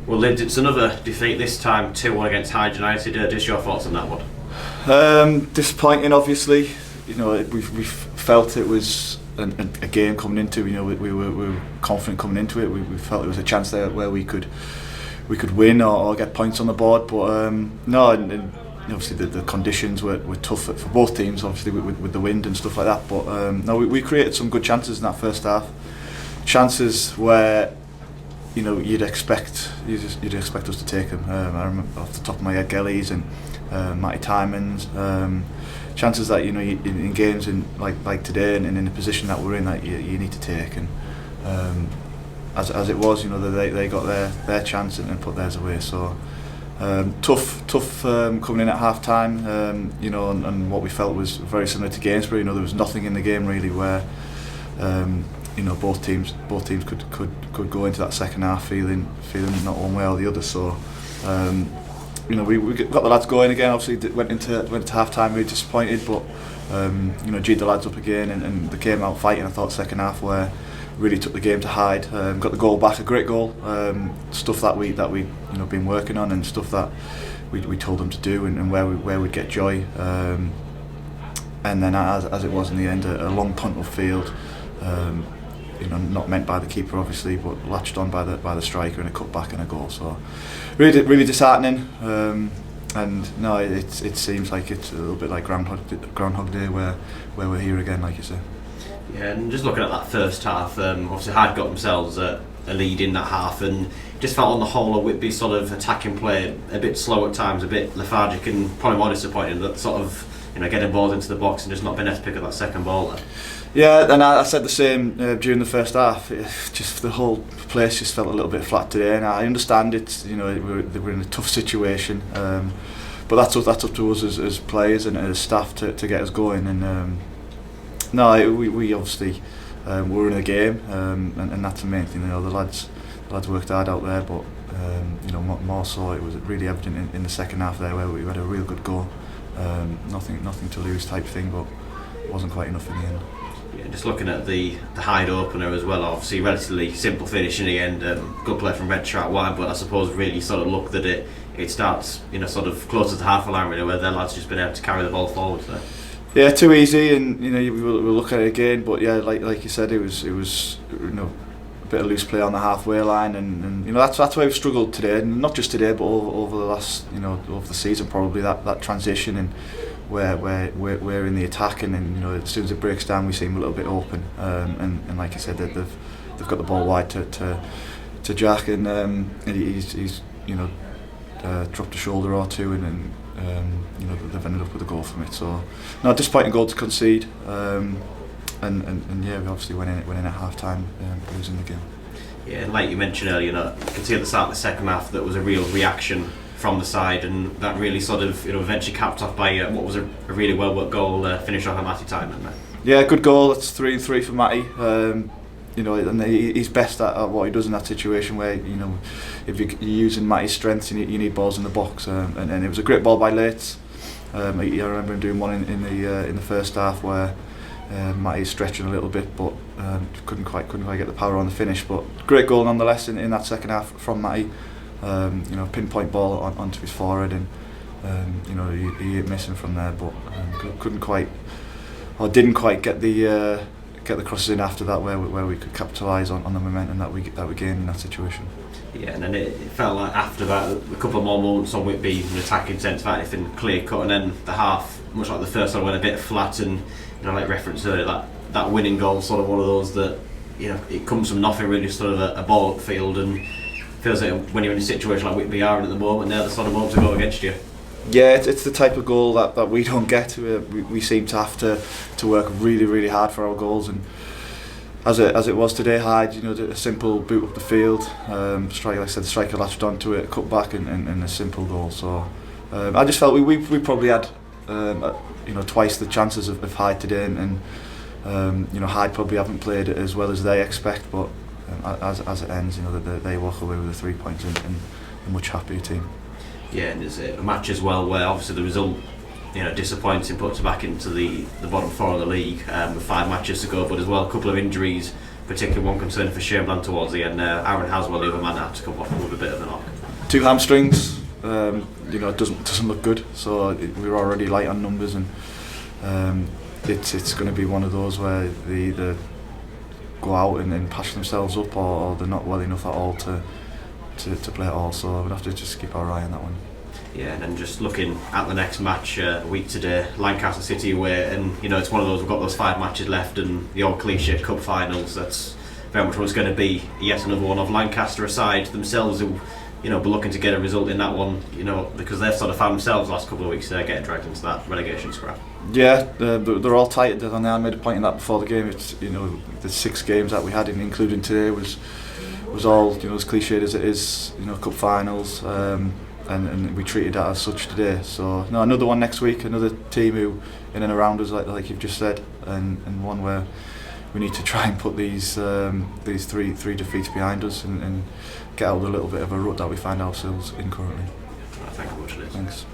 Well, Lids, it's another defeat this time, 2-1 against Hyde United. Just your thoughts on that one? Disappointing, obviously. We felt it was a game coming into. We were confident coming into it. We felt there was a chance there where we could win or get points on the board. But no, and obviously the conditions were tough for both teams. Obviously with the wind and stuff like that. But no, we created some good chances in that first half. Chances where you'd expect us to take them. I remember off the top of my head, Gellies and Matty Timons. Chances that in games like today and in the position that we're in, that you need to take. And as it was, they got their chance and put theirs away. So tough coming in at half time. And what we felt was very similar to Gainsborough. There was nothing in the game really where. Both teams could go into that second half feeling not one way or the other. So we got the lads going again. Obviously went to half time really disappointed, but G'd the lads up again and they came out fighting. I thought second half where really took the game to Hyde. Got the goal back, a great goal. Stuff that we been working on and stuff that we told them to do and where we'd get joy. And then as it was in the end, a long punt upfield. Not meant by the keeper obviously, but latched on by the striker and a cut back and a goal. So really disheartening. And no, it seems like it's a little bit like Groundhog Day where we're here again, like you say. Yeah, and just looking at that first half, obviously Hyde got themselves a lead in that half, and just felt on the whole of Whitby's sort of attacking play a bit slow at times, a bit lethargic, and probably more disappointing that sort of getting balls into the box and just not being able to pick up that second ball there. Yeah, and I said the same during the first half. Just the whole place just felt a little bit flat today, and I understand it's we're in a tough situation, but that's up to us as players and as staff to get us going. And no, we obviously we're in a game, and that's the main thing. The lads worked hard out there, but more so it was really evident in the second half there where we had a real good goal, nothing to lose type thing, but it wasn't quite enough in the end. Yeah, just looking at the Hyde opener as well, obviously relatively simple finish in the end, good play from Red out wide, but I suppose really sort of looked that it starts sort of closer to half a line really, where their lads just been able to carry the ball forward there. Yeah, too easy, and we'll look at it again, but yeah, like you said, it was a bit of loose play on the halfway line, and that's why we've struggled today, and not just today but over the last over the season probably, that transition and where we're in the attack, and as soon as it breaks down we seem a little bit open, and like I said, they've got the ball wide to Jack, and he's dropped a shoulder or two, and they've ended up with a goal from it. So no, disappointing goal to concede, and yeah, we obviously went in at half time, losing the game. Yeah, and like you mentioned earlier, you can see at the start of the second half that was a real reaction from the side, and that really sort of eventually capped off by what was a really well worked goal, finish off at Matty Timon there. Yeah, good goal. That's 3-3 for Matty. And he's best at what he does in that situation where if you're using Matty's strengths, you need balls in the box, and it was a great ball by Lates. I remember him doing one in the first half where Matty's stretching a little bit, but couldn't quite get the power on the finish. But great goal nonetheless in that second half from Matty. Pinpoint ball onto his forehead, and he hit missing from there, but didn't quite get the crosses in after that where we could capitalise on the momentum that we gained in that situation. Yeah, and then it felt like after that a couple more moments on Whitby, an attacking sense of anything clear cut, and then the half, much like the first one, went a bit flat, and like referenced earlier, that winning goal, sort of one of those that it comes from nothing really, sort of a ball upfield, and feels like when you're in a situation like Whitby are in at the moment, they're the sort of moments to go against you. Yeah, it's the type of goal that we don't get. We seem to have to work really, really hard for our goals, and as it was today, Hyde, a simple boot up the field, striker, like I said, the striker latched onto it, cut back, and a simple goal. So I just felt we probably had twice the chances of Hyde today, and Hyde probably haven't played it as well as they expect, but as it ends, they walk away with the 3 points and a much happier team. Yeah, and there's a match as well where obviously the result, disappointing, puts us back into the bottom four of the league with 5 matches to go, but as well a couple of injuries, particularly one concern for Chamberlain towards the end. Aaron Haswell, the other man, had to come off with a bit of a knock. 2 hamstrings. It doesn't look good. So we're already light on numbers, and it's going to be one of those where they either go out and patch themselves up, or they're not well enough at all to play at all. So we'll have to just keep our eye on that one. Yeah, and then just looking at the next match, a week today, Lancaster City away, and it's one of those, we've got those 5 matches left, and the old cliche cup finals. That's very much what it's going to be. Yet another one of Lancaster aside themselves, who be looking to get a result in that one, because they've sort of found themselves the last couple of weeks getting dragged into that relegation scrap. Yeah, they're all tight, and I made a point in that before the game. It's the 6 games that we had, including today, was all as cliched as it is, cup finals. And we treated that as such today. So no, another one next week, another team who in and around us, like you've just said, and one where we need to try and put these three defeats behind us and get out of the little bit of a rut that we find ourselves in currently. Thank you very much. Thanks.